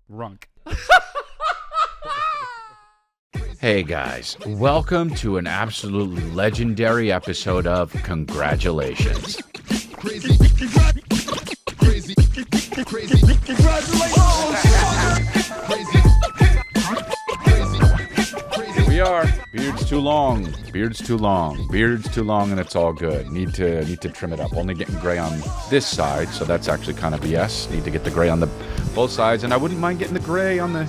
Runk. Hey guys, welcome to an absolutely legendary episode of Congratulations. Here we are. Beard's too long, and it's all good. Need to trim it up. Only getting gray on this side, so that's actually kind of BS. Need to get the gray on the both sides, and I wouldn't mind getting the gray on the,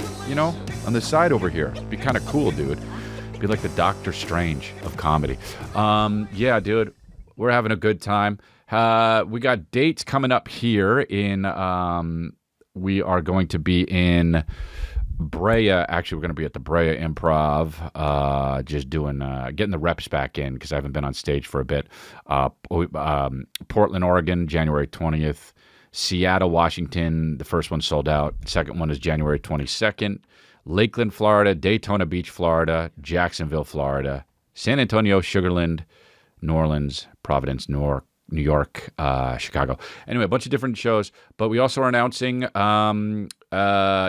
on the side over here. It'd be kind of cool, dude. Be like the Doctor Strange of comedy. Yeah, dude, we're having a good time. We got dates coming up here in, we are going to be in Brea. Actually, we're going to be at the Brea Improv, just doing, getting the reps back in because I haven't been on stage for a bit. Portland, Oregon, January 20th. Seattle, Washington, the first one sold out. Second one is January 22nd. Lakeland, Florida, Daytona Beach, Florida, Jacksonville, Florida, San Antonio, Sugarland, New Orleans, Providence, New York, Chicago. Anyway, a bunch of different shows. But we also are announcing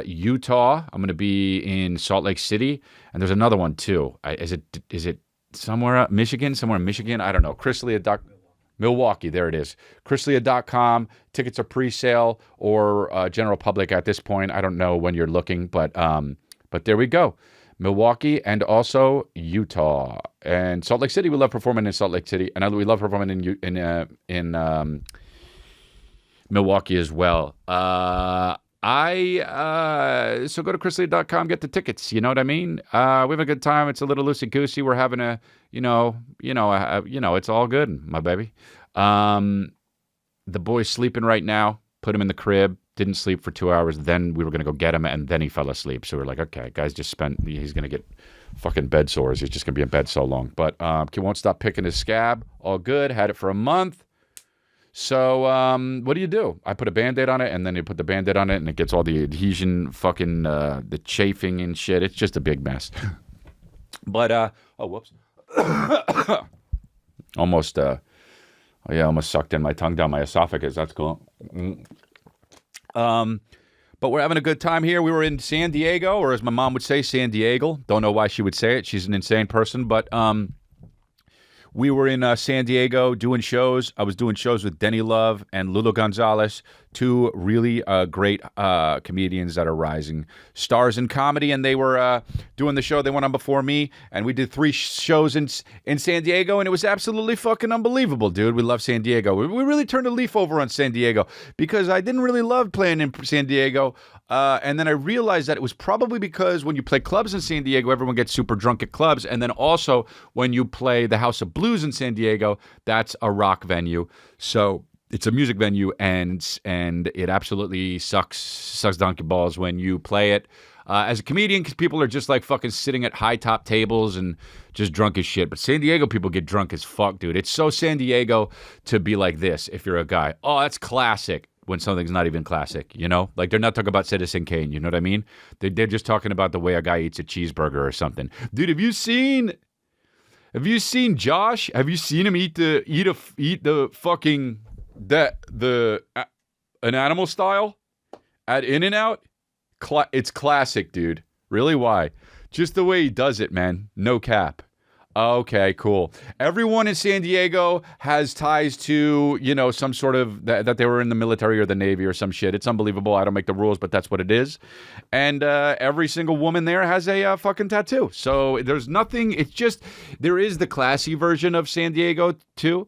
Utah. I'm going to be in Salt Lake City. And there's another one, too. Is it somewhere Michigan? Somewhere in Michigan? I don't know. Milwaukee, there it is. Chrislea.com. Tickets are pre-sale or general public at this point. I don't know when you're looking, but there we go. Milwaukee and also Utah and Salt Lake City. We love performing in Salt Lake City, and we love performing in Milwaukee as well. So go to chrislea.com, get the tickets. You know what I mean? We have a good time. It's a little loosey goosey. We're having a, it's all good, my baby. The boy's sleeping right now. Put him in the crib. Didn't sleep for 2 hours. Then we were gonna go get him, and then he fell asleep. So we're like, okay, guys, he's gonna get fucking bed sores. He's just gonna be in bed so long. But he won't stop picking his scab. All good. Had it for a month. So, what do? I put a Band-Aid on it, and then you put the Band-Aid on it, and it gets all the adhesion, fucking, the chafing and shit. It's just a big mess. But, whoops. Almost sucked in my tongue down my esophagus. That's cool. But we're having a good time here. We were in San Diego, or as my mom would say, San Diego. Don't know why she would say it. She's an insane person, but, we were in San Diego doing shows. I was doing shows with Denny Love and Lulu Gonzalez, two really great comedians that are rising stars in comedy, and they were doing the show. They went on before me, and we did 3 shows in San Diego, and it was absolutely fucking unbelievable, dude. We love San Diego. We really turned a leaf over on San Diego because I didn't really love playing in San Diego, and then I realized that it was probably because when you play clubs in San Diego, everyone gets super drunk at clubs, and then also when you play the House of Blues in San Diego, that's a rock venue. So it's a music venue, and it absolutely sucks donkey balls when you play it as a comedian, because people are just like fucking sitting at high top tables and just drunk as shit. But San Diego people get drunk as fuck, dude. It's so San Diego to be like this if you're a guy. Oh, that's classic. When something's not even classic, Like, they're not talking about Citizen Kane, you know what I mean? They're just talking about the way a guy eats a cheeseburger or something. Dude, have you seen Josh? Have you seen him eat the fucking an animal style at In-N-Out? It's classic, dude. Really? Why? Just the way he does it, man. No cap. Okay, cool. Everyone in San Diego has ties to, some sort of, that they were in the military or the Navy or some shit. It's unbelievable. I don't make the rules, but that's what it is. And every single woman there has a fucking tattoo. So there's nothing, it's just, there is the classy version of San Diego too.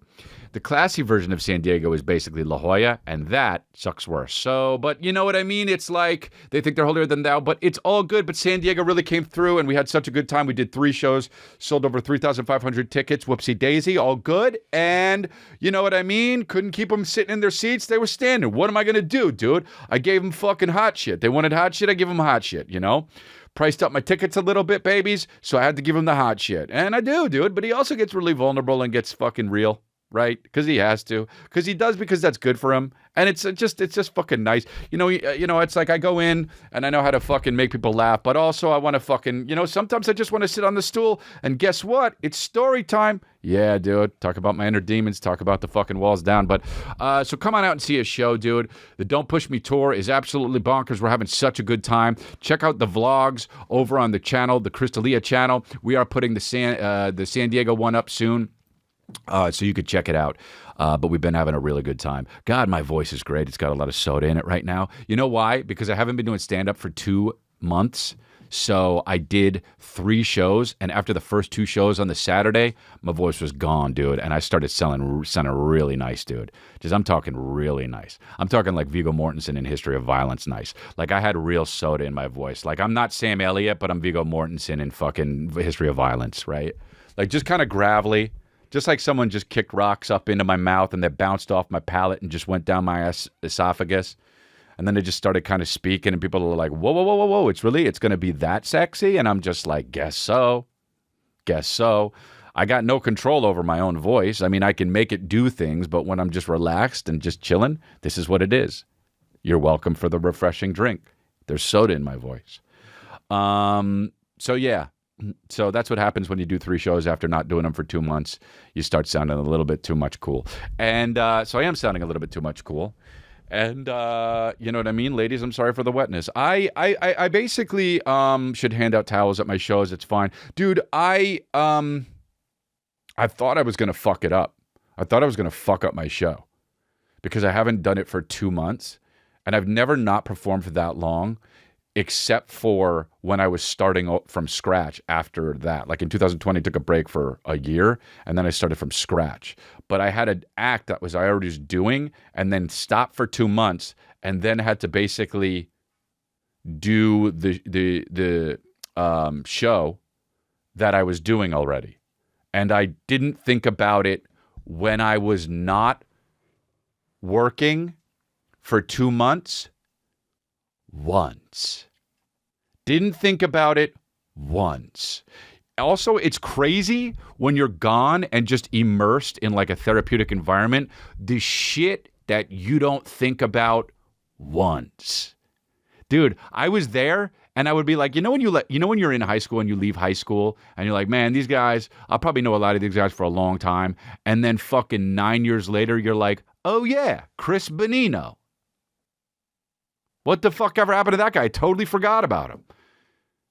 The classy version of San Diego is basically La Jolla, and that sucks worse. So, but you know what I mean? It's like they think they're holier than thou, but it's all good. But San Diego really came through, and we had such a good time. We did 3 shows, sold over 3,500 tickets. Whoopsie daisy, all good. And you know what I mean? Couldn't keep them sitting in their seats. They were standing. What am I going to do, dude? I gave them fucking hot shit. They wanted hot shit. I give them hot shit, Priced up my tickets a little bit, babies, so I had to give him the hot shit. And I do, dude. But he also gets really vulnerable and gets fucking real. right? Because he has to. Because he does, because that's good for him. And it's just fucking nice. It's like I go in and I know how to fucking make people laugh, but also I want to fucking, sometimes I just want to sit on the stool and guess what? It's story time. Yeah, dude. Talk about my inner demons. Talk about the fucking walls down. But so come on out and see a show, dude. The Don't Push Me tour is absolutely bonkers. We're having such a good time. Check out the vlogs over on the channel, the Crystalia channel. We are putting the San Diego one up soon. So you could check it out. But we've been having a really good time. God, my voice is great. It's got a lot of soda in it right now. You know why? Because I haven't been doing stand-up for 2 months. So I did 3 shows, and after the first 2 shows on the Saturday, my voice was gone, dude. And I started sounding really nice, dude. I'm talking really nice. I'm talking like Viggo Mortensen in History of Violence nice. Like I had real soda in my voice. Like I'm not Sam Elliott, but I'm Viggo Mortensen in fucking History of Violence, right? Like just kind of gravelly. Just like someone just kicked rocks up into my mouth and they bounced off my palate and just went down my esophagus. And then they just started kind of speaking and people are like, whoa, whoa, whoa, whoa, whoa. It's going to be that sexy? And I'm just like, guess so. Guess so. I got no control over my own voice. I mean, I can make it do things, but when I'm just relaxed and just chilling, this is what it is. You're welcome for the refreshing drink. There's soda in my voice. So yeah. So that's what happens when you do 3 shows after not doing them for 2 months. You start sounding a little bit too much cool. And so I am sounding a little bit too much cool. And you know what I mean? Ladies, I'm sorry for the wetness. I basically should hand out towels at my shows. It's fine. Dude, I thought I was going to fuck it up. I thought I was going to fuck up my show because I haven't done it for 2 months. And I've never not performed for that long, except for when I was starting from scratch after that. Like in 2020, I took a break for a year, and then I started from scratch. But I had an act that I already was doing, and then stopped for 2 months, and then had to basically do the show that I was doing already. And I didn't think about it when I was not working for 2 months. Once. Didn't think about it once. Also, it's crazy when you're gone and just immersed in like a therapeutic environment, the shit that you don't think about once. Dude, I was there and I would be like, when you're in high school and you leave high school and you're like, man, these guys, I'll probably know a lot of these guys for a long time. And then fucking 9 years later, you're like, oh yeah, Chris Bonino. What the fuck ever happened to that guy? I totally forgot about him.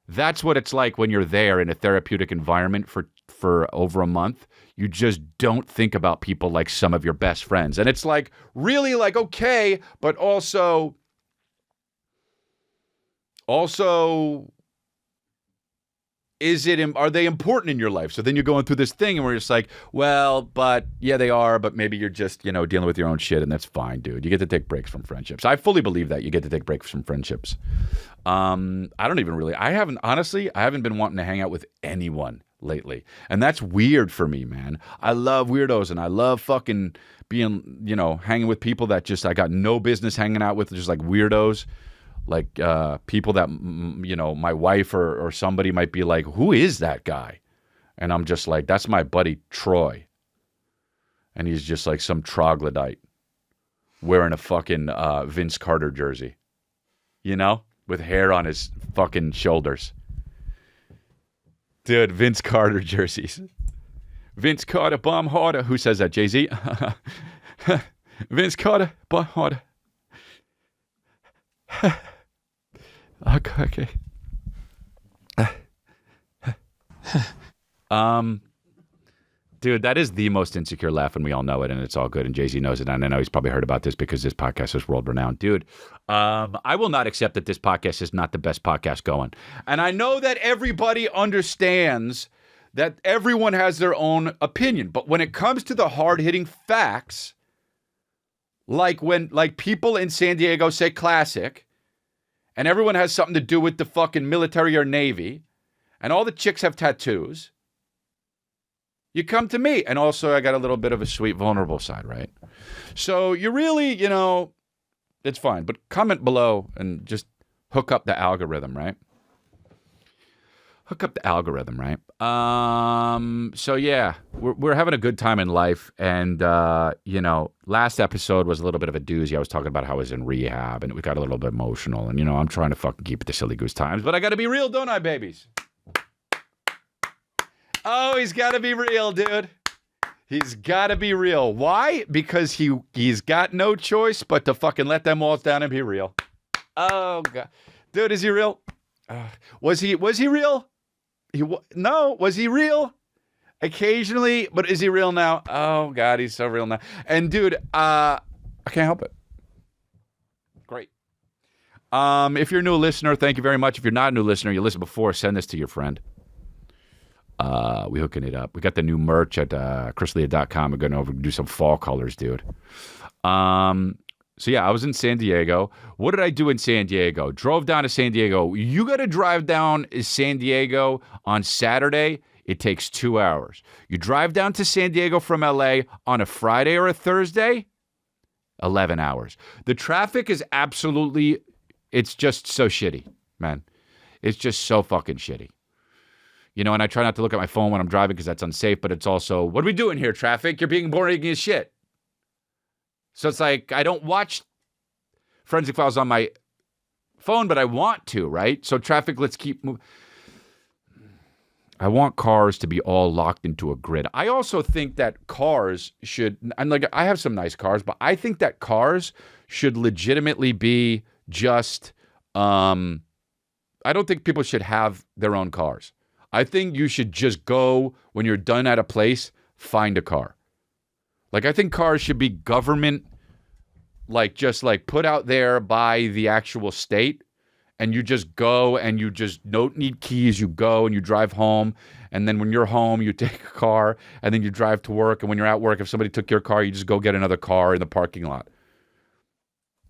That's what it's like when you're there in a therapeutic environment for over a month. You just don't think about people like some of your best friends. And it's like, really like, okay, but also, are they important in your life? So then you're going through this thing and we're just like, well, but yeah, they are, but maybe you're just, dealing with your own shit, and that's fine, dude. You get to take breaks from friendships. I fully believe that you get to take breaks from friendships. I haven't been wanting to hang out with anyone lately. And that's weird for me, man. I love weirdos and I love fucking being, hanging with people that just, I got no business hanging out with, just like weirdos. Like people that, my wife or somebody might be like, who is that guy? And I'm just like, that's my buddy Troy. And he's just like some troglodyte wearing a fucking Vince Carter jersey, with hair on his fucking shoulders. Dude, Vince Carter jerseys. Vince Carter, bomb harder. Who says that, Jay-Z? Vince Carter, bomb harder. Okay. Dude, that is the most insecure laugh, and we all know it, and it's all good, and Jay-Z knows it, and I know he's probably heard about this because this podcast is world-renowned. Dude, I will not accept that this podcast is not the best podcast going. And I know that everybody understands that everyone has their own opinion, but when it comes to the hard-hitting facts, like when people in San Diego say classic, and everyone has something to do with the fucking military or Navy, and all the chicks have tattoos, you come to me. And also I got a little bit of a sweet, vulnerable side, right? So you really, it's fine. But comment below and just hook up the algorithm, right? hook up the algorithm, right? So yeah, we're having a good time in life, and last episode was a little bit of a doozy. I was talking about how I was in rehab, and we got a little bit emotional, and I'm trying to fucking keep it to Silly Goose Times, but I got to be real, don't I, babies? Oh, he's got to be real, dude. He's got to be real. Why? Because he's got no choice but to fucking let them walls down and be real. Oh god, dude, is he real? Was he real? No, was he real? Occasionally, but is he real now? Oh god, he's so real now. And dude, I can't help it. Great. If you're a new listener, thank you very much. If you're not a new listener, you listened before, send this to your friend. We hooking it up. We got the new merch at chrisleah.com. We're going to do some fall colors, dude. So yeah, I was in San Diego. What did I do in San Diego? Drove down to San Diego. You got to drive down to San Diego on Saturday. It takes 2 hours. You drive down to San Diego from LA on a Friday or a Thursday, 11 hours. The traffic is it's just so shitty, man. It's just so fucking shitty. And I try not to look at my phone when I'm driving because that's unsafe, but it's also, what are we doing here, traffic? You're being boring as shit. So it's like, I don't watch Forensic Files on my phone, but I want to, right? So traffic, let's keep moving. I want cars to be all locked into a grid. I also think that cars should, and like, I have some nice cars, but I think that cars should legitimately be just, I don't think people should have their own cars. I think you should just go, when you're done at a place, find a car. Like, I think cars should be government, just put out there by the actual state, and you just go and you just don't need keys. You go and you drive home, and then when you're home, you take a car, and then you drive to work, and when you're at work, if somebody took your car, you just go get another car in the parking lot.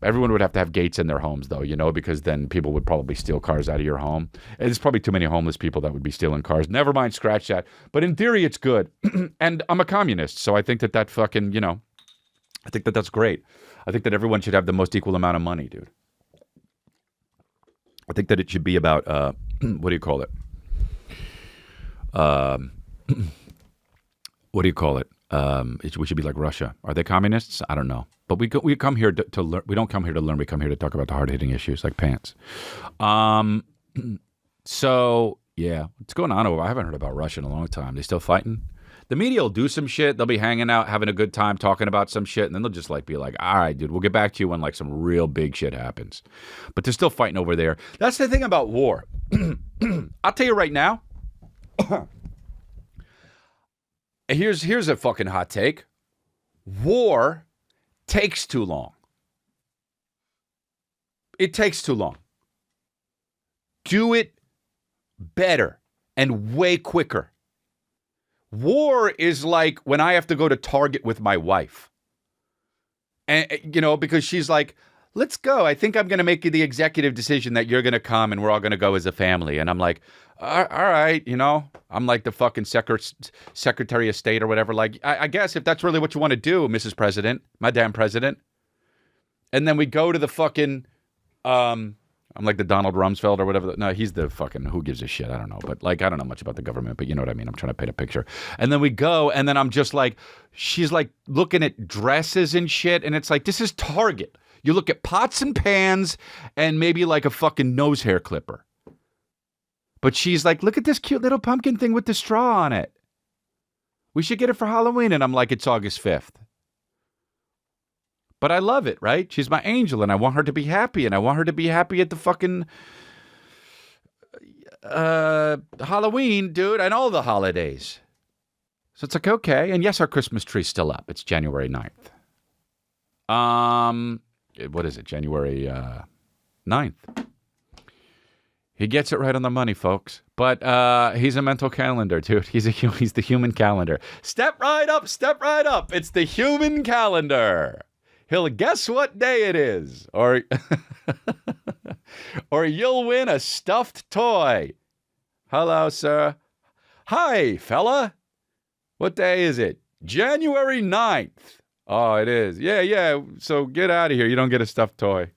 Everyone would have to have gates in their homes, though, because then people would probably steal cars out of your home. And there's probably too many homeless people that would be stealing cars. Never mind, scratch that. But in theory, it's good. And I'm a communist, so I think that fucking, I think that's great. I think that everyone should have the most equal amount of money, dude. I think that it should be about, what do you call it? What do you call it? We should be like Russia. Are they communists? I don't know. But we come here to learn. We don't come here to learn. We come here to talk about the hard-hitting issues like pants. So, yeah. What's going on over? I haven't heard about Russia in a long time. They still fighting? The media will do some shit. They'll be hanging out, having a good time, talking about some shit, and then they'll just be like, all right, dude, we'll get back to you when some real big shit happens. But they're still fighting over there. That's the thing about war. I'll tell you right now. Here's a fucking hot take. War takes too long. It takes too long. Do it better and way quicker. War is like when I have to go to Target with my wife. And, because she's like, let's go. I think I'm going to make the executive decision that you're going to come and we're all going to go as a family. And I'm like, all right, I'm like the fucking Secretary of State or whatever. Like, I guess if that's really what you want to do, Mrs. President, Madam President. And then we go to the fucking, I'm like the Donald Rumsfeld or whatever. No, he's the fucking, who gives a shit? I don't know. But I don't know much about the government, but you know what I mean? I'm trying to paint a picture. And then we go, and then I'm just like, she's like looking at dresses and shit. And it's like, this is Target. You look at pots and pans and maybe like a fucking nose hair clipper. But she's like, look at this cute little pumpkin thing with the straw on it. We should get it for Halloween. And I'm like, it's August 5th. But I love it, right? She's my angel, and I want her to be happy, and I want her to be happy at the fucking Halloween, dude, and all the holidays. So it's like, okay. And yes, our Christmas tree's still up. It's January 9th. What is it? January 9th. He gets it right on the money, folks. But he's a mental calendar, dude. He's the human calendar. Step right up, step right up. It's the human calendar. He'll guess what day it is. Or you'll win a stuffed toy. Hello, sir. Hi, fella. What day is it? January 9th. Oh, it is. Yeah. So get out of here. You don't get a stuffed toy.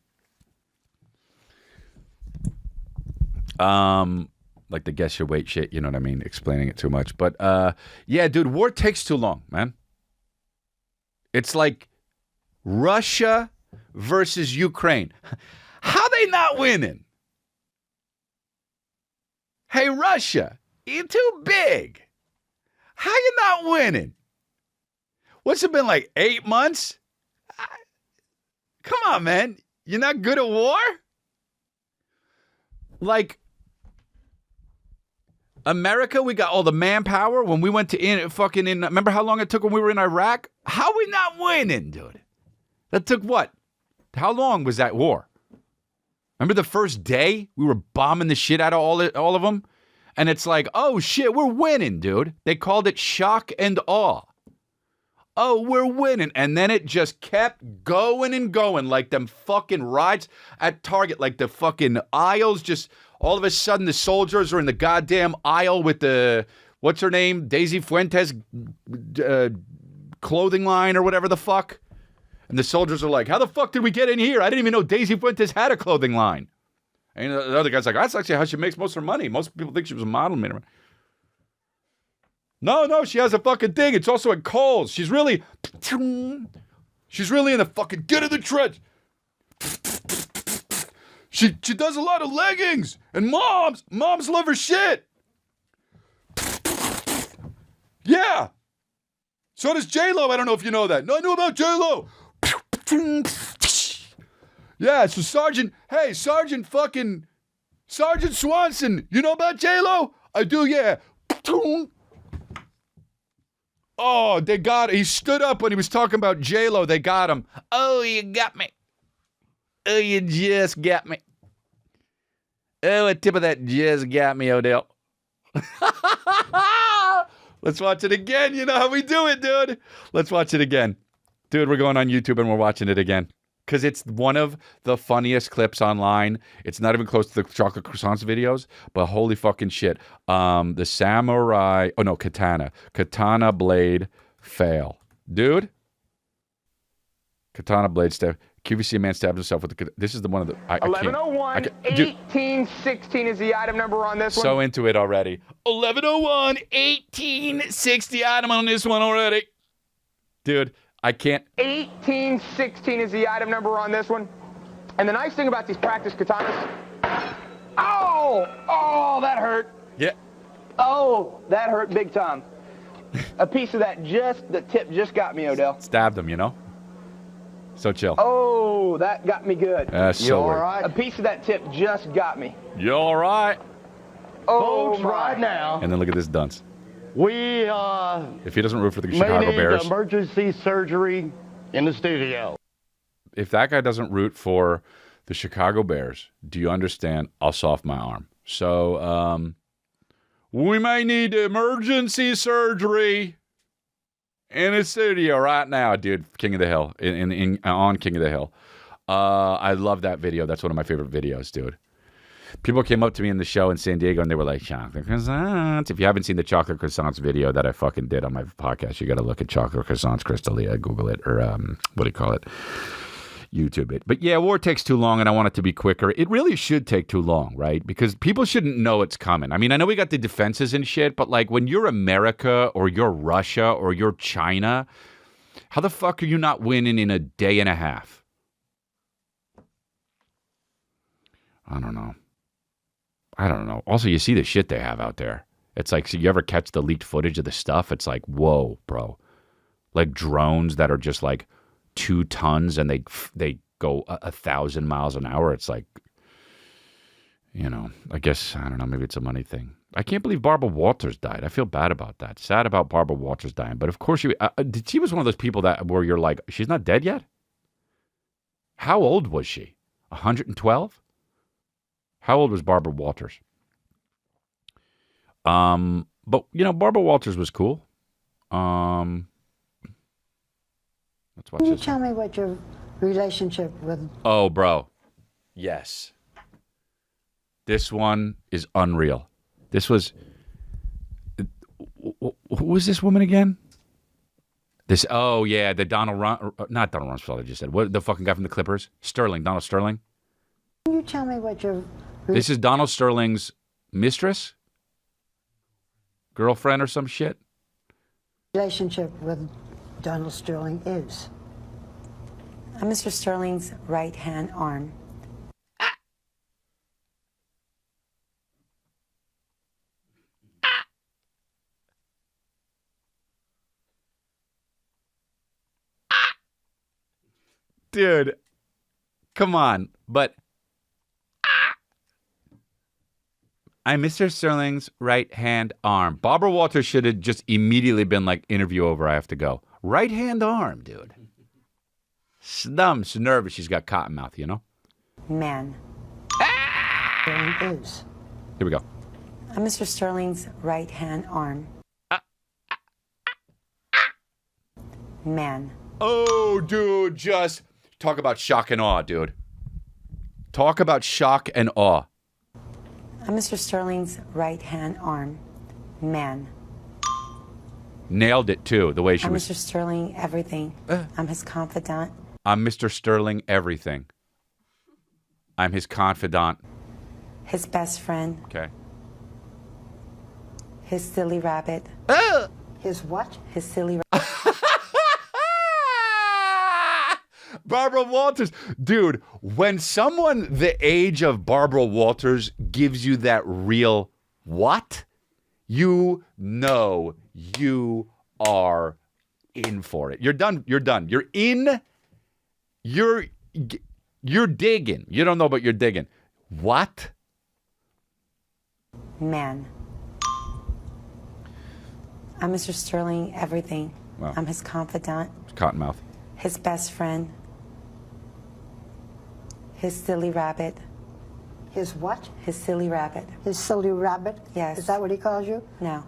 like the guess your weight shit. You know what I mean? Explaining it too much. But yeah, dude, war takes too long, man. It's like Russia versus Ukraine. How they not winning? Hey, Russia, you're too big. How you not winning? What's it been like, 8 months? Come on, man. You're not good at war? Like, America, we got all the manpower. When we went to remember how long it took when we were in Iraq? How we not winning, dude? That took what? How long was that war? Remember the first day we were bombing the shit out of all of them? And it's like, oh shit, we're winning, dude. They called it shock and awe. Oh, we're winning. And then it just kept going and going like them fucking rides at Target, like the fucking aisles just, all of a sudden the soldiers are in the goddamn aisle with the, what's her name? Daisy Fuentes clothing line or whatever the fuck. And the soldiers are like, how the fuck did we get in here? I didn't even know Daisy Fuentes had a clothing line. And the other guy's like, that's actually how she makes most of her money. Most people think she was a model. No, she has a fucking thing. It's also at Kohl's. She's really in the fucking get in the trench. She does a lot of leggings. And moms love her shit. Yeah. So does J-Lo. I don't know if you know that. No, I know about J-Lo. Yeah, so Sergeant Swanson, you know about J-Lo? I do, yeah. Oh, they got it. He stood up when he was talking about J-Lo. They got him. Oh, you got me. Oh, you just got me. Oh, a tip of that just got me, Odell. Let's watch it again. You know how we do it, dude. Let's watch it again. Dude, we're going on YouTube and we're watching it again. Because it's one of the funniest clips online. It's not even close to the chocolate croissants videos, but holy fucking shit. The samurai, katana blade fail. Dude, katana blade stab. QVC man stabbed himself with the, this is the one of the, 1101, 1816 is the item number on this one. So into it already. 1101, 1860 item on this one already. Dude. I can't. 1816 is the item number on this one. And the nice thing about these practice katanas. Oh, that hurt. Yeah. Oh, that hurt big time. A piece of that the tip just got me, Odell. Stabbed him, you know? So chill. Oh, that got me good. So all right? A piece of that tip just got me. You all right? Oh, folks, right now. And then look at this dunce. We if he doesn't root for the may Chicago need Bears, emergency surgery in the studio. If that guy doesn't root for the Chicago Bears, do you understand? I'll soft my arm. So we may need emergency surgery in the studio right now, dude. King of the Hill on King of the Hill. I love that video. That's one of my favorite videos, dude. People came up to me in the show in San Diego and they were like, chocolate croissants. If you haven't seen the chocolate croissants video that I fucking did on my podcast, you got to look at chocolate croissants, Crystalia, Google it, or what do you call it? YouTube it. But yeah, war takes too long and I want it to be quicker. It really should take too long, right? Because people shouldn't know it's coming. I mean, I know we got the defenses and shit, but like when you're America or you're Russia or you're China, how the fuck are you not winning in a day and a half? I don't know. Also, you see the shit they have out there. It's like, so you ever catch the leaked footage of the stuff? It's like, whoa, bro. Like drones that are just like 2 tons and they go 1,000 miles an hour. It's like, you know, I guess, I don't know, maybe it's a money thing. I can't believe Barbara Walters died. I feel bad about that. Sad about Barbara Walters dying. But of course, she was one of those people where you're like, she's not dead yet? How old was she? 112? How old was Barbara Walters? But you know, Barbara Walters was cool. Let's watch Can you this. tell me what your relationship with... Oh, bro. Yes. This one is unreal. This was... Who was this woman again? Oh, yeah, the not Donald Rumsfeld, I just said. What, the fucking guy from the Clippers? Donald Sterling. Can you tell me what your... This is Donald Sterling's mistress? girlfriend or some shit? relationship with Donald Sterling is? I'm Mr. Sterling's right-hand arm. Dude, come on. But I'm Mr. Sterling's right-hand arm. Barbara Walters should have just immediately been like, interview over, I have to go. Right-hand arm, dude. She's dumb. She's nervous. She's got cotton mouth, you know? Man. Sterling is. Here we go. I'm Mr. Sterling's right-hand arm. Man. Oh, dude, just talk about shock and awe, dude. Talk about shock and awe. I'm Mr. Sterling's right-hand arm. Man. Nailed it, too, the way she I'm was. Mr. Sterling everything. I'm his confidant. I'm Mr. Sterling everything. I'm his confidant. His best friend. Okay. His silly rabbit. His what? His silly rabbit. Barbara Walters. Dude, when someone the age of Barbara Walters gives you that real what, you know you are in for it. You're done. You're done. You're in. You're digging. You don't know, but you're digging. What? Man. I'm Mr. Sterling everything. Wow. I'm his confidant. Cottonmouth. His best friend. His silly rabbit. His what? His silly rabbit. His silly rabbit? Yes. Is that what he calls you? No.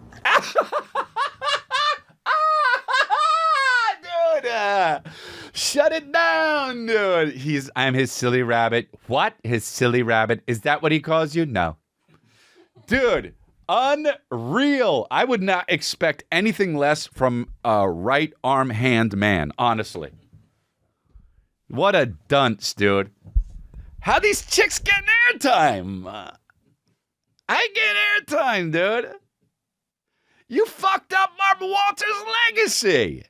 Dude, shut it down, dude. I'm his silly rabbit. What? His silly rabbit? Is that what he calls you? No. Dude, unreal. I would not expect anything less from a right arm hand man, honestly. What a dunce, dude. How these chicks getting airtime? I get airtime, dude. You fucked up Barbara Walters' legacy.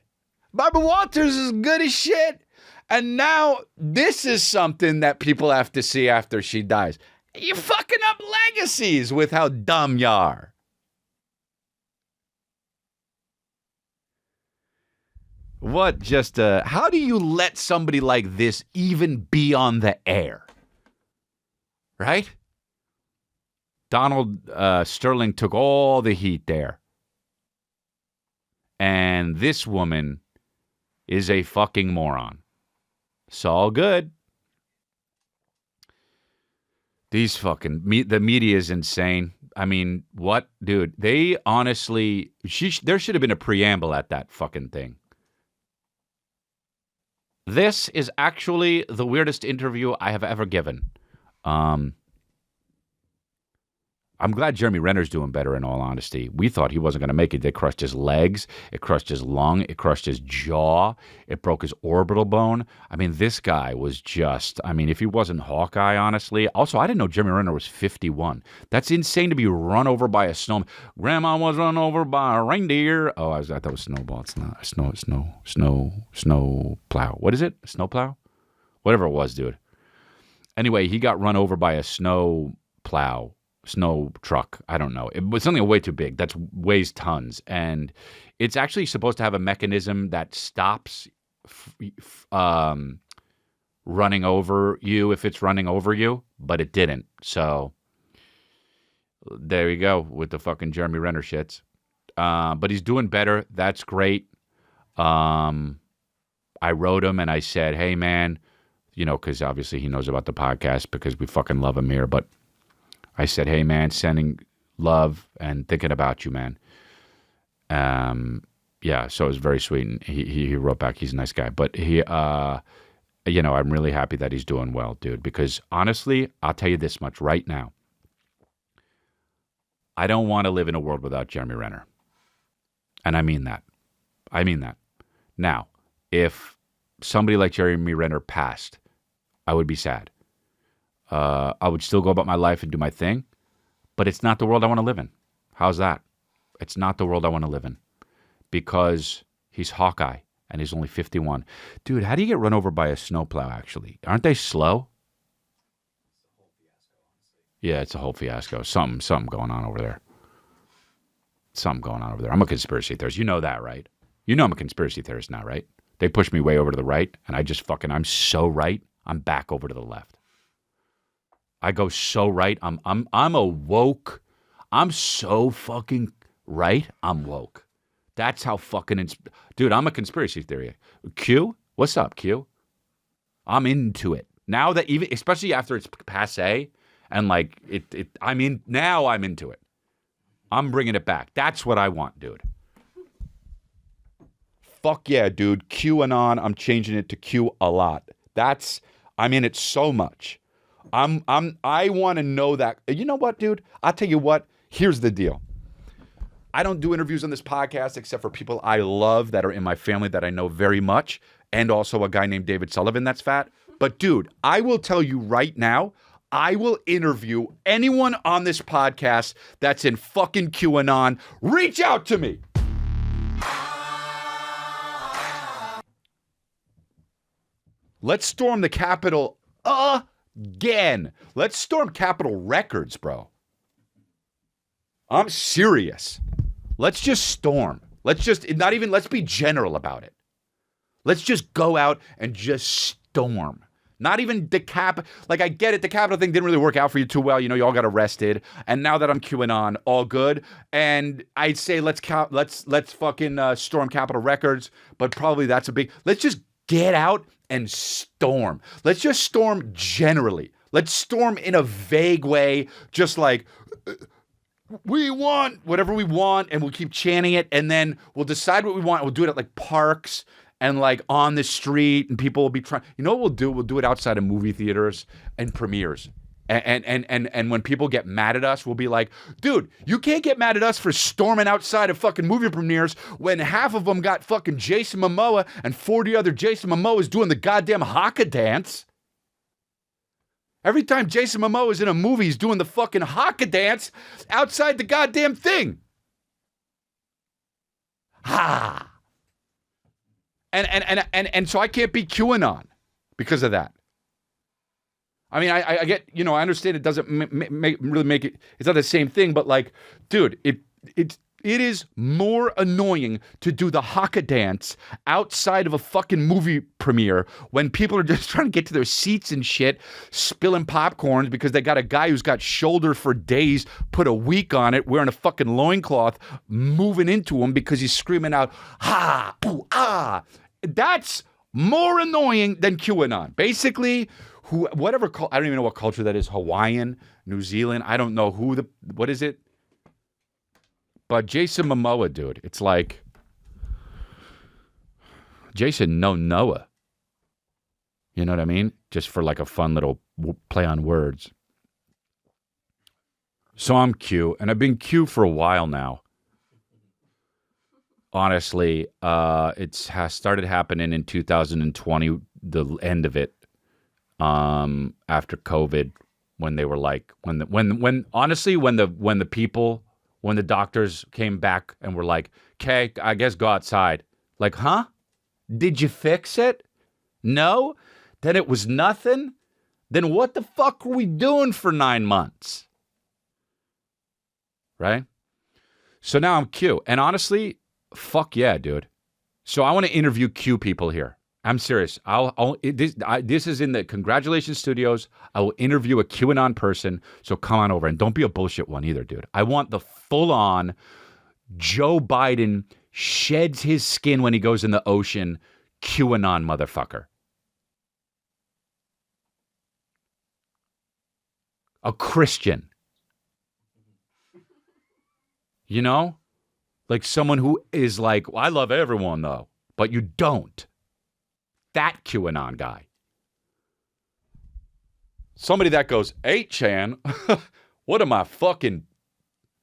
Barbara Walters is good as shit. And now this is something that people have to see after she dies. You're fucking up legacies with how dumb you are. What just, how do you let somebody like this even be on the air? Right? Donald Sterling took all the heat there. And this woman is a fucking moron. It's all good. These fucking, the media is insane. I mean, what? Dude, they honestly, there should have been a preamble at that fucking thing. This is actually the weirdest interview I have ever given. I'm glad Jeremy Renner's doing better, in all honesty. We thought he wasn't going to make it. They crushed his legs. It crushed his lung. It crushed his jaw. It broke his orbital bone. I mean, this guy was just, I mean, if he wasn't Hawkeye, honestly. Also, I didn't know Jeremy Renner was 51. That's insane to be run over by a snowman. Grandma was run over by a reindeer. Oh, I thought it was Snowball. It's not. Snow plow. What is it? Snow plow? Whatever it was, dude. Anyway, he got run over by a snow plow. Snow truck. I don't know. It was something way too big. That weighs tons. And it's actually supposed to have a mechanism that stops running over you if it's running over you, but it didn't. So there you go with the fucking Jeremy Renner shits. But he's doing better. That's great. I wrote him and I said, hey, man, you know, because obviously he knows about the podcast because we fucking love him here. But I said, hey, man, sending love and thinking about you, man. Yeah, so it was very sweet. And he wrote back, he's a nice guy. But he, you know, I'm really happy that he's doing well, dude. Because honestly, I'll tell you this much right now. I don't want to live in a world without Jeremy Renner. And I mean that. I mean that. Now, if somebody like Jeremy Renner passed, I would be sad. I would still go about my life and do my thing, but it's not the world I want to live in. How's that? It's not the world I want to live in because he's Hawkeye and he's only 51. Dude, how do you get run over by a snowplow, actually? Aren't they slow? Yeah, it's a whole fiasco. Something going on over there. Something going on over there. I'm a conspiracy theorist. You know that, right? You know I'm a conspiracy theorist now, right? They push me way over to the right, and I'm so right, I'm back over to the left. I go so right. I'm a woke. I'm so fucking right. I'm woke. That's how fucking dude. I'm a conspiracy theory. Q, what's up, Q? I'm into it now that even especially after it's passe and like it. I mean, now I'm into it. I'm bringing it back. That's what I want, dude. Fuck yeah, dude. QAnon. I'm changing it to Q a lot. I'm in it so much. I want to know that. You know what, dude? I'll tell you what. Here's the deal. I don't do interviews on this podcast except for people I love that are in my family that I know very much, and also a guy named David Sullivan that's fat. But dude, I will tell you right now, I will interview anyone on this podcast that's in fucking QAnon. Reach out to me. Let's storm the Capitol again. Let's storm Capitol Records, bro. I'm serious. Let's just storm. Let's be general about it. Let's just go out and just storm. Not even like I get it, the Capitol thing didn't really work out for you too well. You know, you all got arrested. And now that I'm QAnon, all good. And I'd say let's fucking storm Capitol Records, but probably let's just get out and storm. Let's just storm generally. Let's storm in a vague way, just like we want whatever we want, and we'll keep chanting it, and then we'll decide what we want. We'll do it at like parks and like on the street, and people will be trying. You know what we'll do? We'll do it outside of movie theaters and premieres. And when people get mad at us, we'll be like, dude, you can't get mad at us for storming outside of fucking movie premieres when half of them got fucking Jason Momoa and 40 other Jason Momoas doing the goddamn haka dance. Every time Jason Momoa is in a movie, he's doing the fucking haka dance outside the goddamn thing. Ha! And so I can't be QAnon because of that. I mean, I get, you know, I understand it doesn't really make it, it's not the same thing, but like, dude, it is more annoying to do the haka dance outside of a fucking movie premiere when people are just trying to get to their seats and shit, spilling popcorns because they got a guy who's got shoulder for days, put a week on it, wearing a fucking loincloth, moving into him because he's screaming out, ha, ooh, ah. That's more annoying than QAnon. Basically, I don't even know what culture that is, Hawaiian, New Zealand, I don't know what is it? But Jason Momoa, dude, it's like, Jason no Noah. You know what I mean? Just for like a fun little play on words. So I'm Q, and I've been Q for a while now. Honestly, it has started happening in 2020, the end of it. After COVID, when they were like, when the doctors came back and were like, okay, I guess go outside. Like, huh? Did you fix it? No? Then it was nothing? Then what the fuck were we doing for 9 months? Right? So now I'm Q. And honestly, fuck yeah, dude. So I want to interview Q people here. I'm serious. This is in the Congratulations Studios. I will interview a QAnon person, so come on over. And don't be a bullshit one either, dude. I want the full-on Joe Biden sheds his skin when he goes in the ocean QAnon motherfucker. A Christian. You know? Like someone who is like, well, I love everyone, though. But you don't. That QAnon guy. Somebody that goes, 8chan? What am I, fucking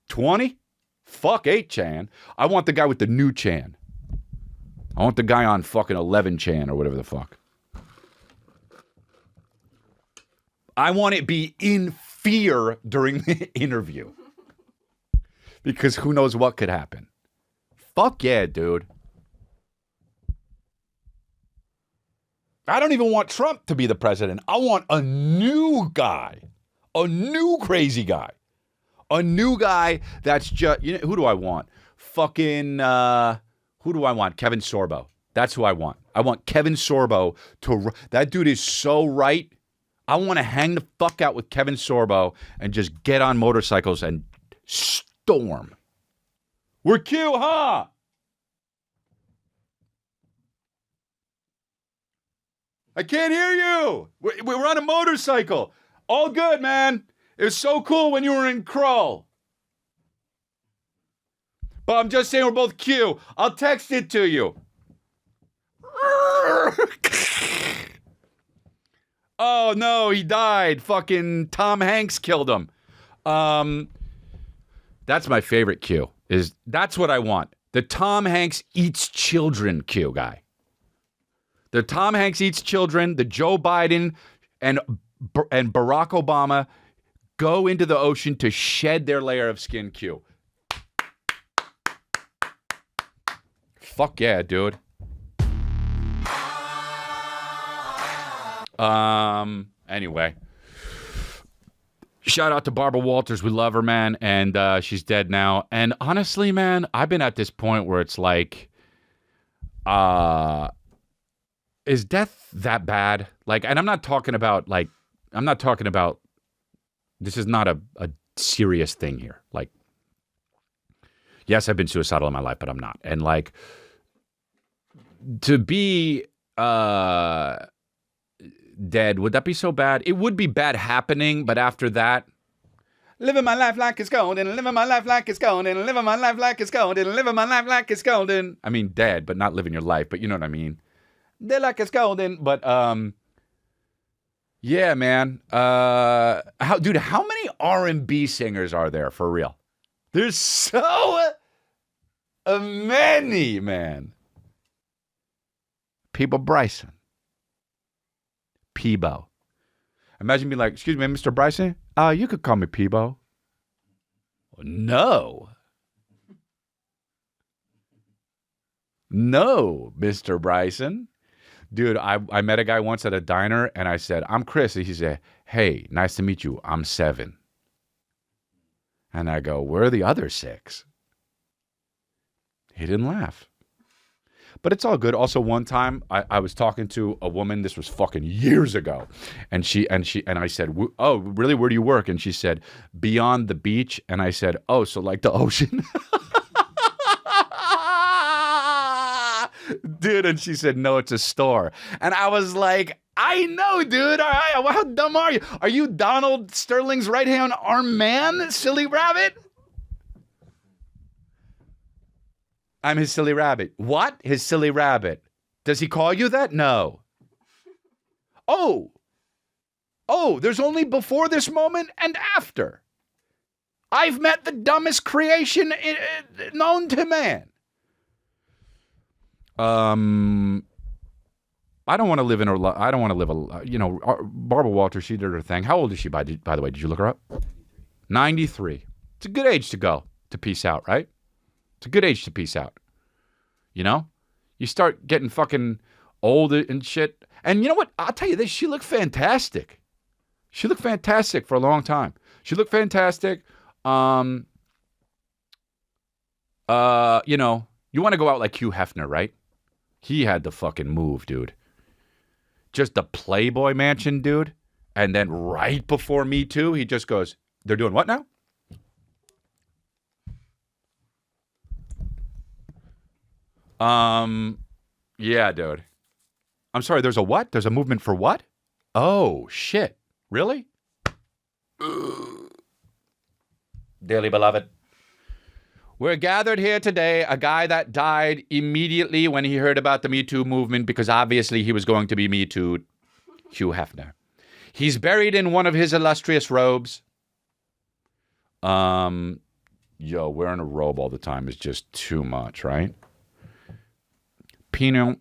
20? Fuck 8chan. I want the guy with the new Chan. I want the guy on fucking 11chan or whatever the fuck. I want it be in fear during the interview. because who knows what could happen. Fuck yeah, dude. I don't even want Trump to be the president. I want a new guy, a new crazy guy, a new guy that's just, you know, who do I want? Fucking, who do I want? Kevin Sorbo. That's who I want. I want Kevin Sorbo to, that dude is so right. I want to hang the fuck out with Kevin Sorbo and just get on motorcycles and storm. We're Q, huh? I can't hear you. We're on a motorcycle. All good, man. It was so cool when you were in Krull. But I'm just saying we're both Q. I'll text it to you. Oh, no, he died. Fucking Tom Hanks killed him. That's my favorite Q. That's what I want. The Tom Hanks eats children Q guy. The Tom Hanks eats children, the Joe Biden and Barack Obama go into the ocean to shed their layer of skin Q. Fuck yeah, dude. Anyway. Shout out to Barbara Walters. We love her, man. And she's dead now. And honestly, man, I've been at this point where it's like, is death that bad? Like, and I'm not talking about, this is not a serious thing here. Like, yes, I've been suicidal in my life, but I'm not. And like, to be dead, would that be so bad? It would be bad happening, but after that, living my life like it's golden, living my life like it's golden, living my life like it's golden, living my life like it's golden. I mean, dead, but not living your life, but you know what I mean. They're like it's golden, but yeah, man. How many R&B singers are there for real? There's so many, man. Peebo Bryson. Peebo. Imagine being like, excuse me, Mr. Bryson? You could call me Peebo. No. No, Mr. Bryson. Dude, I met a guy once at a diner, and I said, I'm Chris. And he said, hey, nice to meet you. I'm 7. And I go, where are the other 6? He didn't laugh. But it's all good. Also, one time I was talking to a woman. This was fucking years ago, and I said, "Oh, really? Where do you work?" And she said, "Beyond the beach." And I said, "Oh, so like the ocean?" Dude, and she said, "No, it's a store." And I was like, "I know, dude. All right, how dumb are you? Are you Donald Sterling's right-hand arm man, silly rabbit?" I'm his silly rabbit. What? His silly rabbit. Does he call you that? No. Oh, there's only before this moment and after. I've met the dumbest creation known to man. I don't want to live Barbara Walters, she did her thing. How old is she, by the way? Did you look her up? 93. It's a good age to go to peace out, right? It's a good age to peace out. You know? You start getting fucking old and shit. And you know what? I'll tell you this. She looked fantastic. She looked fantastic for a long time. She looked fantastic. You know, you want to go out like Hugh Hefner, right? He had the fucking move, dude. Just the Playboy Mansion, dude. And then right before Me Too, he just goes, they're doing what now? Yeah, dude. I'm sorry, there's a what? There's a movement for what? Oh, shit. Really? Dearly beloved. We're gathered here today, a guy that died immediately when he heard about the Me Too movement because obviously he was going to be Me Too'd, Hugh Hefner. He's buried in one of his illustrious robes. Wearing a robe all the time is just too much, right? Pino,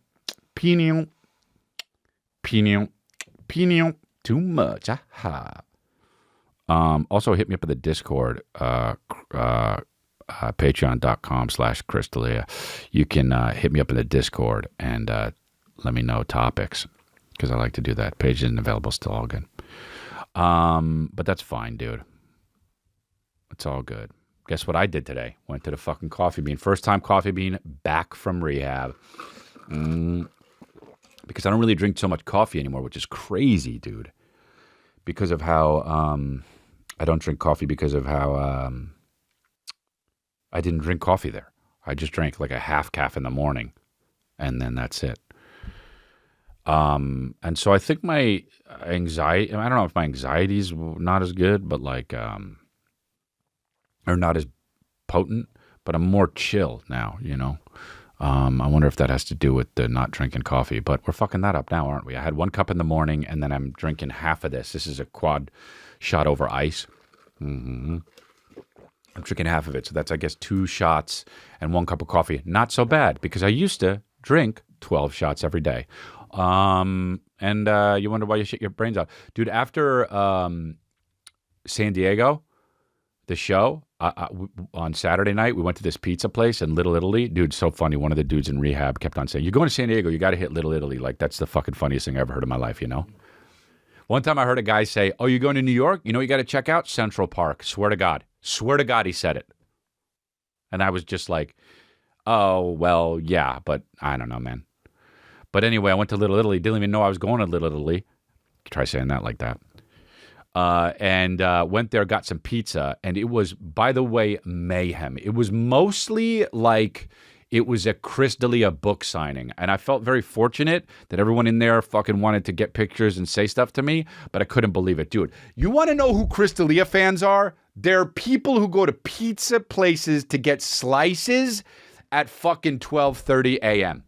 too much. Aha. Also hit me up in the Discord. Patreon.com/Chris D'Elia. You can hit me up in the Discord and let me know topics because I like to do that. Page isn't available still, all good. But that's fine, dude. It's all good. Guess what I did today? Went to the fucking Coffee Bean. First time Coffee Bean back from rehab. Because I don't really drink so much coffee anymore, which is crazy, dude. Because of how I don't drink coffee because of how I didn't drink coffee there. I just drank like a half calf in the morning, and then that's it. And so I think my anxiety, I don't know if my anxiety is not as good, but like, or not as potent, but I'm more chill now, you know? I wonder if that has to do with the not drinking coffee, but we're fucking that up now, aren't we? I had 1 cup in the morning and then I'm drinking half of this. This is a quad shot over ice. I'm drinking half of it. So that's, I guess, 2 shots and 1 cup of coffee. Not so bad because I used to drink 12 shots every day. And you wonder why you shit your brains out. Dude, after San Diego, the show, on Saturday night, we went to this pizza place in Little Italy. Dude, so funny. One of the dudes in rehab kept on saying, you're going to San Diego, you got to hit Little Italy. Like, that's the fucking funniest thing I ever heard in my life, you know? One time I heard a guy say, oh, you going to New York? You know you got to check out? Central Park. Swear to God. Swear to God he said it. And I was just like, oh, well, yeah, but I don't know, man. But anyway, I went to Little Italy. Didn't even know I was going to Little Italy. Try saying that like that. And went there, got some pizza, and it was, by the way, mayhem. It was mostly like it was a Chris D'Elia book signing, and I felt very fortunate that everyone in there fucking wanted to get pictures and say stuff to me, but I couldn't believe it. Dude, you want to know who Chris D'Elia fans are? They're people who go to pizza places to get slices at fucking 12:30 a.m.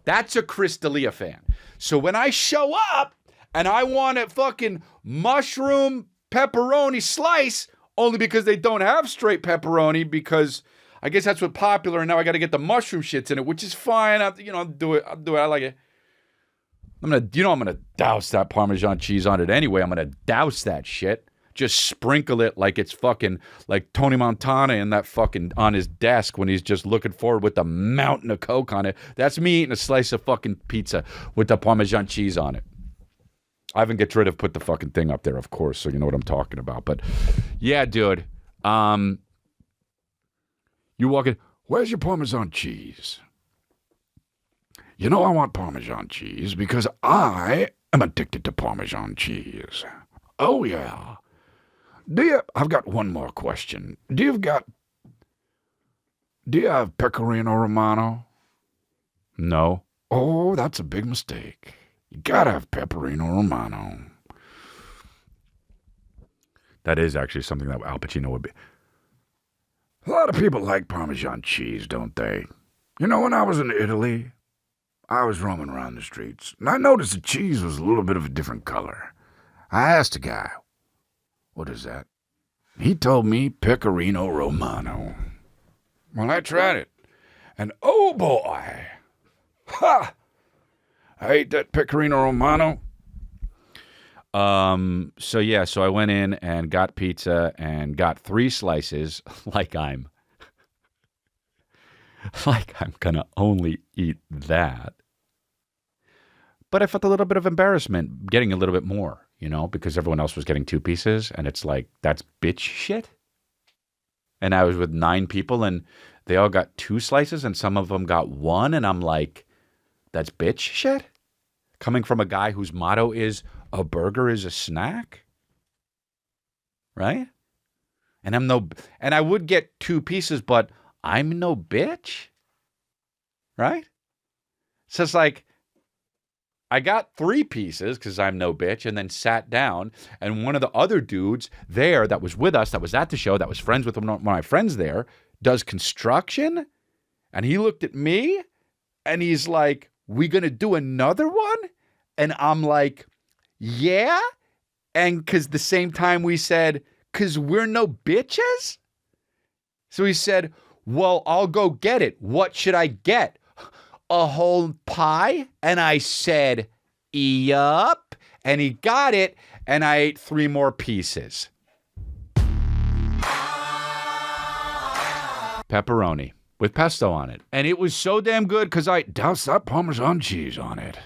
That's a Chris D'Elia fan. So when I show up, and I want a fucking mushroom pepperoni slice only because they don't have straight pepperoni because I guess that's what's popular and now I got to get the mushroom shits in it, which is fine. I'll do it. I like it. I'm going to douse that Parmesan cheese on it anyway. I'm going to douse that shit. Just sprinkle it like it's fucking like Tony Montana in that fucking on his desk when he's just looking forward with a mountain of Coke on it. That's me eating a slice of fucking pizza with the Parmesan cheese on it. Ivan gets rid of put the fucking thing up there, of course, so you know what I'm talking about. But yeah, dude, you walk in, where's your Parmesan cheese? You know I want Parmesan cheese because I am addicted to Parmesan cheese. Oh, yeah. I've got one more question. Do you have Pecorino Romano? No. Oh, that's a big mistake. You gotta have Pepperino Romano. That is actually something that Al Pacino would be. A lot of people like Parmesan cheese, don't they? You know, when I was in Italy, I was roaming around the streets, and I noticed the cheese was a little bit of a different color. I asked a guy, what is that? He told me Pecorino Romano. Well, I tried it, and oh boy! Ha! I ate that Pecorino Romano. So I went in and got pizza and got 3 slices like I'm gonna only eat that. But I felt a little bit of embarrassment getting a little bit more, you know, because everyone else was getting 2 pieces and it's like, that's bitch shit. And I was with 9 people and they all got 2 slices and some of them got 1 and I'm like, that's bitch shit? Coming from a guy whose motto is, a burger is a snack? Right? And I would get 2 pieces, but I'm no bitch? Right? So it's like, I got 3 pieces because I'm no bitch and then sat down and one of the other dudes there that was with us, that was at the show, that was friends with one of my friends there, does construction. And he looked at me and he's like, we gonna do another one? And I'm like, yeah? And because the same time we said, because we're no bitches? So he said, well, I'll go get it. What should I get? A whole pie? And I said, yup. And he got it, and I ate 3 more pieces. Pepperoni with pesto on it. And it was so damn good because I doused that Parmesan cheese on it.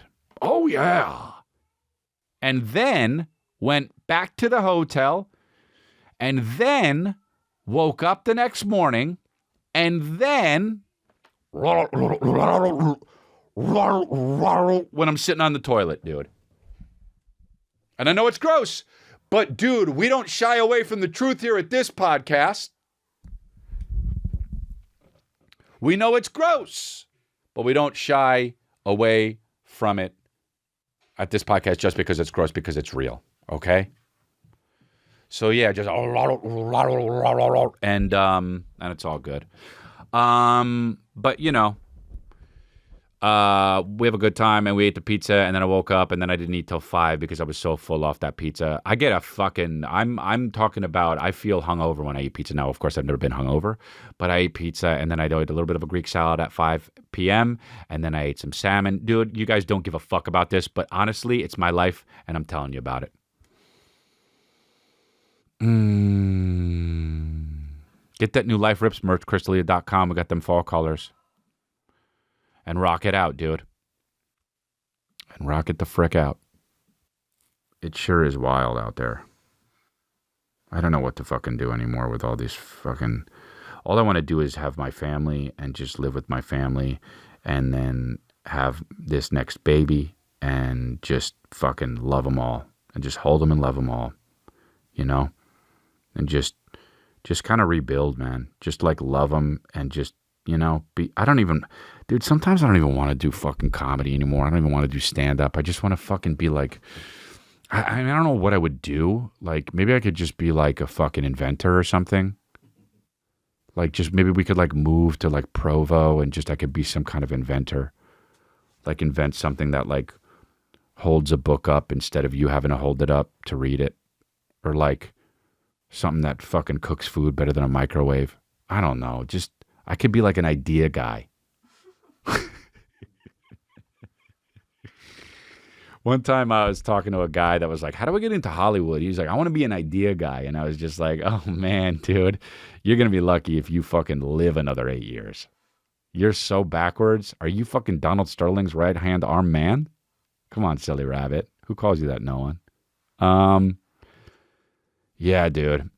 Oh, yeah. And then went back to the hotel and then woke up the next morning and then when I'm sitting on the toilet, dude. And I know it's gross, but dude, we don't shy away from the truth here at this podcast. We know it's gross, but we don't shy away from it at this podcast just because it's gross, because it's real, okay? So yeah, just and it's all good. But you know, we have a good time and we ate the pizza and then I woke up and then I didn't eat till 5 because I was so full off that pizza. I get a fucking, I'm talking about, I feel hungover when I eat pizza now. Of course, I've never been hungover, but I ate pizza and then I ate a little bit of a Greek salad at 5 p.m. and then I ate some salmon. Dude, you guys don't give a fuck about this, but honestly, it's my life and I'm telling you about it. Get that new Life Rips merch, Crystalia.com. We got them fall colors. And rock it out, dude. And rock it the frick out. It sure is wild out there. I don't know what to fucking do anymore with all these fucking... All I want to do is have my family and just live with my family and then have this next baby and just fucking love them all and just hold them and love them all, you know? And just kind of rebuild, man. Just like love them and just, you know, dude, sometimes I don't even want to do fucking comedy anymore. I don't even want to do stand-up. I just want to fucking be like, I don't know what I would do. Like, maybe I could just be like a fucking inventor or something. Like, just maybe we could like move to like Provo and just I could be some kind of inventor. Like, invent something that like holds a book up instead of you having to hold it up to read it. Or like something that fucking cooks food better than a microwave. I don't know. Just, I could be like an idea guy. One time I was talking to a guy that was like, how do I get into Hollywood? He was like, I want to be an idea guy. And I was just like, oh man, dude, you're going to be lucky if you fucking live another 8 years. You're so backwards. Are you fucking Donald Sterling's right-hand arm man? Come on, silly rabbit. Who calls you that? No one. Yeah, dude.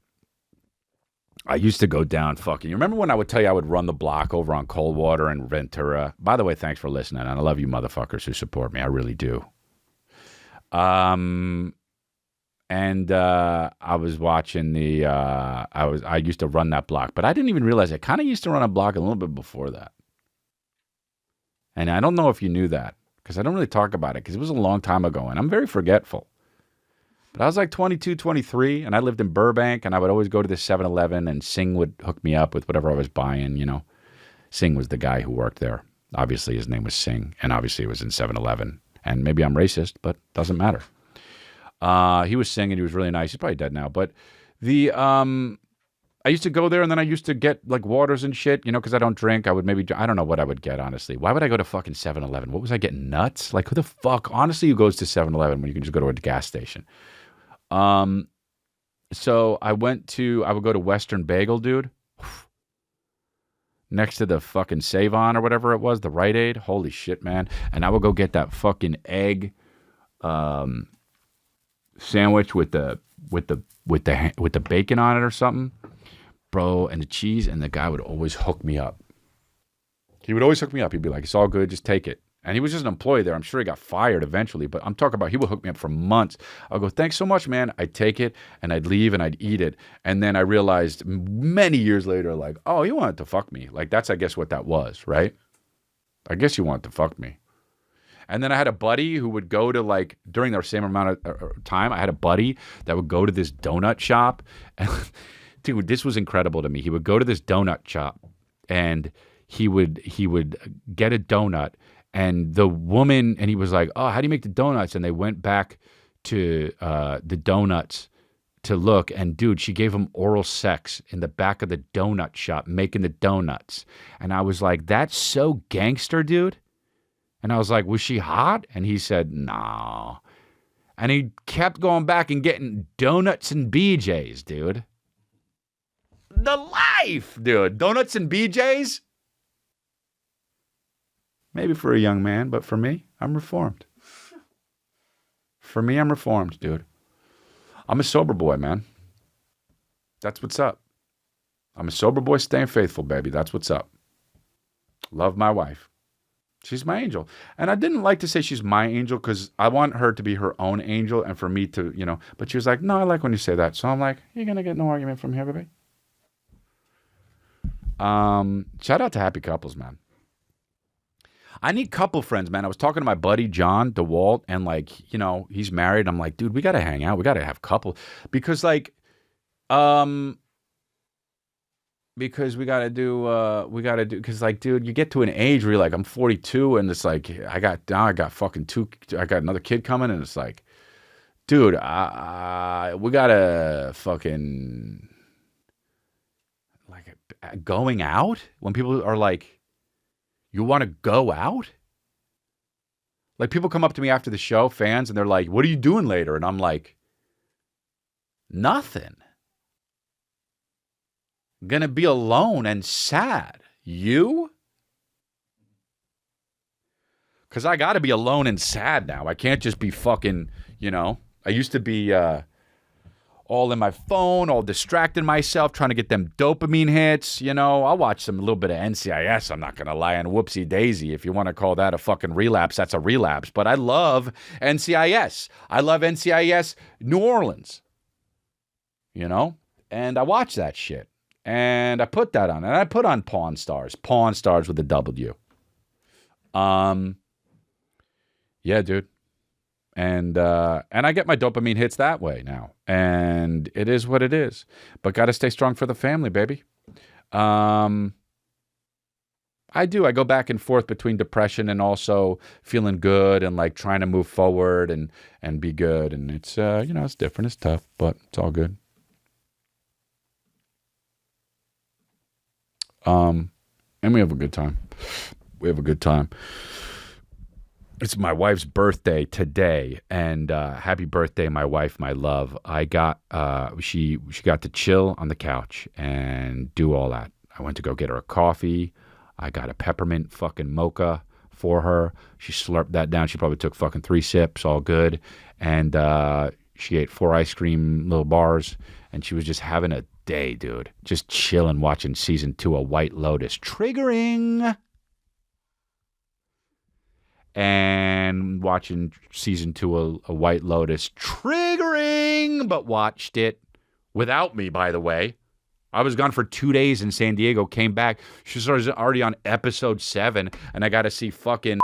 I used to go down fucking... You remember when I would tell you I would run the block over on Coldwater and Ventura? By the way, thanks for listening. And I love you motherfuckers who support me. I really do. I was watching the... I used to run that block. But I didn't even realize I kind of used to run a block a little bit before that. And I don't know if you knew that. Because I don't really talk about it. Because it was a long time ago. And I'm very forgetful. But I was like 22, 23, and I lived in Burbank, and I would always go to the 7-Eleven, and Singh would hook me up with whatever I was buying, you know. Singh was the guy who worked there. Obviously, his name was Singh, and obviously it was in 7-Eleven. And maybe I'm racist, but doesn't matter. He was Singh, and he was really nice. He's probably dead now. But I used to go there, and then I used to get, like, waters and shit, you know, because I don't drink. I don't know what I would get, honestly. Why would I go to fucking 7-Eleven? What was I getting, nuts? Like, who the fuck? Honestly, who goes to 7-Eleven when you can just go to a gas station? So I would go to Western Bagel, dude. Next to the fucking Save-On or whatever it was, the Rite Aid. Holy shit, man. And I would go get that fucking egg sandwich with the bacon on it or something. Bro, and the cheese, and the guy would always hook me up. He would always hook me up. He'd be like, it's all good, just take it. And he was just an employee there. I'm sure he got fired eventually, but I'm talking about he would hook me up for months. I'll go, thanks so much, man. I'd take it, and I'd leave, and I'd eat it. And then I realized many years later, like, oh, he wanted to fuck me. Like, that's, I guess, what that was, right? I guess you wanted to fuck me. And then I had a buddy who would go to, like, during the same amount of time, I had a buddy that would go to this donut shop. And, dude, this was incredible to me. He would go to this donut shop, and he would get a donut. And the woman, and he was like, oh, how do you make the donuts? And they went back to the donuts to look. And dude, she gave him oral sex in the back of the donut shop, making the donuts. And I was like, that's so gangster, dude. And I was like, was she hot? And he said, no. And he kept going back and getting donuts and BJs, dude. the life, dude. Donuts and BJ's? Maybe for a young man, but for me, I'm reformed. For me, I'm reformed, dude. I'm a sober boy, man. That's what's up. I'm a sober boy staying faithful, baby. That's what's up. Love my wife. She's my angel. And I didn't like to say she's my angel because I want her to be her own angel and for me to, you know, but she was like, no, I like when you say that. So I'm like, you're going to get no argument from here, baby. Shout out to happy couples, man. I need couple friends, man. I was talking to my buddy, John DeWalt, and like, you know, he's married. I'm like, dude, we got to hang out. We got to have couple because like, because we got to do, because like, dude, you get to an age where you're like, I'm 42 and it's like, I got another kid coming and it's like, dude, we got to fucking, like, going out when people are like, you want to go out? Like people come up to me after the show, fans, and they're like, what are you doing later? And I'm like, nothing. Gonna be alone and sad. You? Because I got to be alone and sad now. I can't just be fucking, you know. I used to be all in my phone, all distracting myself, trying to get them dopamine hits. You know, I'll watch some little bit of NCIS. I'm not going to lie, and whoopsie daisy. If you want to call that a fucking relapse, that's a relapse. But I love NCIS. I love NCIS New Orleans. You know? And I watch that shit. And I put that on. And I put on Pawn Stars. Pawn Stars with a W. Yeah, dude. And I get my dopamine hits that way now. And it is what it is. But got to stay strong for the family, baby. I do. I go back and forth between depression and also feeling good and like trying to move forward and be good. And it's, you know, it's different. It's tough, but it's all good. And we have a good time. We have a good time. It's my wife's birthday today, and happy birthday, my wife, my love. I got she got to chill on the couch and do all that. I went to go get her a coffee. I got a peppermint fucking mocha for her. She slurped that down. She probably took fucking 3 sips, all good. And she ate 4 ice cream little bars, and she was just having a day, dude. Just chilling, watching season 2 of White Lotus. Triggering. And watching season 2 of White Lotus. Triggering, but watched it without me, by the way. I was gone for 2 days in San Diego, came back. She was already on episode 7, and I got to see fucking...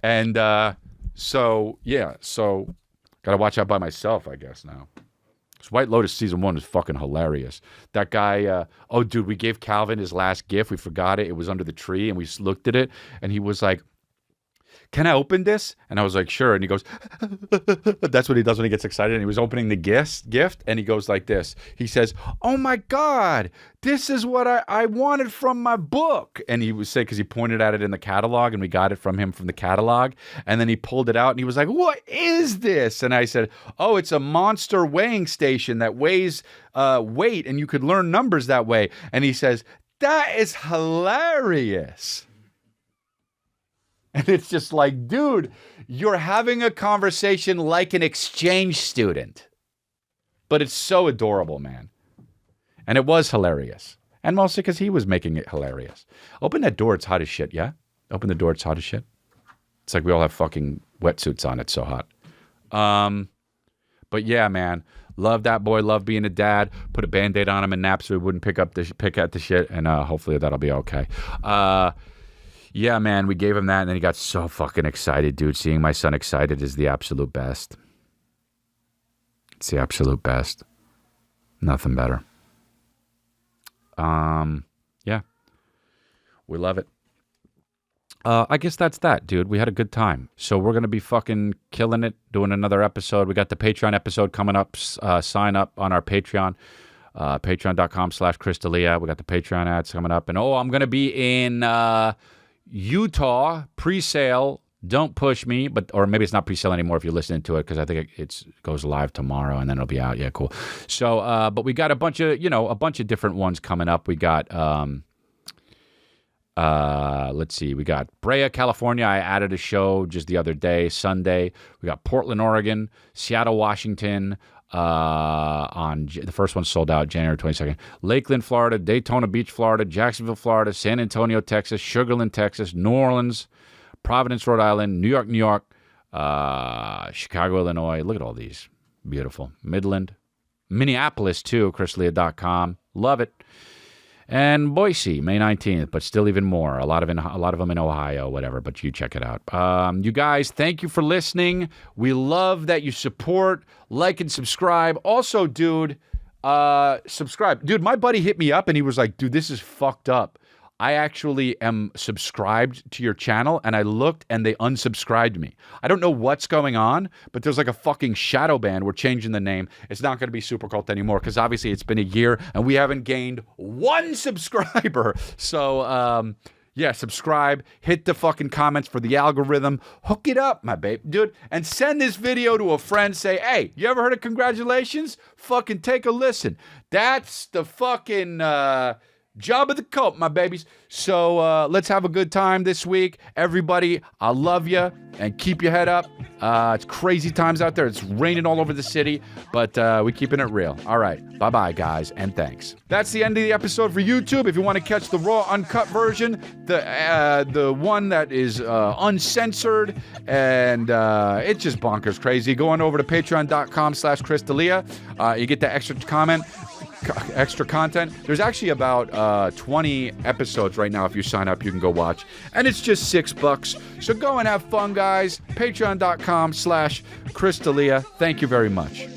And so got to watch out by myself, I guess, now. Because White Lotus season 1 is fucking hilarious. That guy, oh, dude, we gave Calvin his last gift. We forgot it. It was under the tree, and we looked at it, and he was like, can I open this? And I was like, sure. And he goes, that's what he does when he gets excited. And he was opening the gift, and he goes like this. He says, oh, my God, this is what I wanted from my book. And he was saying, because he pointed at it in the catalog, and we got it from him from the catalog. And then he pulled it out, and he was like, what is this? And I said, oh, it's a monster weighing station that weighs weight, and you could learn numbers that way. And he says, that is hilarious. And it's just like, dude, you're having a conversation like an exchange student. But it's so adorable, man. And it was hilarious. And mostly because he was making it hilarious. Open that door, it's hot as shit, yeah? Open the door, it's hot as shit. It's like we all have fucking wetsuits on, it's so hot. But yeah, man. Love that boy, love being a dad. Put a Band-Aid on him and nap so he wouldn't pick at the shit. And hopefully that'll be okay. Yeah, man, we gave him that, and then he got so fucking excited, dude. Seeing my son excited is the absolute best. It's the absolute best. Nothing better. Yeah. We love it. I guess that's that, dude. We had a good time. So we're going to be fucking killing it, doing another episode. We got the Patreon episode coming up. Sign up on our Patreon. Patreon.com/Chris D'Elia. We got the Patreon ads coming up. And, I'm going to be in... Utah, pre-sale Don't push me, or maybe it's not pre-sale anymore if you're listening to it, because I think it goes live tomorrow and then it'll be out. Yeah, cool. So, but we got a bunch of different ones coming up. We got, let's see, we got Brea, California. I added a show just the other day, Sunday. We got Portland, Oregon, Seattle, Washington. The first one sold out January 22nd. Lakeland, Florida, Daytona Beach, Florida, Jacksonville, Florida, San Antonio, Texas, Sugar Land, Texas, New Orleans, Providence, Rhode Island, New York, Chicago, Illinois. Look at all these. Beautiful. Midland. Minneapolis, too, chrisleah.com. Love it. And Boise, May 19th, but still even more. A lot of them in Ohio, whatever, but you check it out. You guys, thank you for listening. We love that you support, like, and subscribe. Also, dude, subscribe. Dude, my buddy hit me up and he was like, dude, this is fucked up. I actually am subscribed to your channel, and I looked, and they unsubscribed me. I don't know what's going on, but there's like a fucking shadow ban. We're changing the name. It's not going to be Super Cult anymore, because obviously it's been a year, and we haven't gained one subscriber. So, yeah, subscribe. Hit the fucking comments for the algorithm. Hook it up, my babe. Dude, and send this video to a friend. Say, hey, you ever heard of congratulations? Fucking take a listen. That's the fucking... job of the cult, my babies. So let's have a good time this week. Everybody, I love you, and keep your head up. It's crazy times out there. It's raining all over the city, but we're keeping it real. All right. Bye-bye, guys, and thanks. That's the end of the episode for YouTube. If you want to catch the raw, uncut version, the one that is uncensored, and it's just bonkers crazy, go on over to patreon.com/Chris D'Elia. You get the extra content. There's actually about 20 episodes right now. If you sign up, you can go watch, and it's just $6. So go and have fun, guys. Patreon.com/Chris D'Elia. Thank you very much.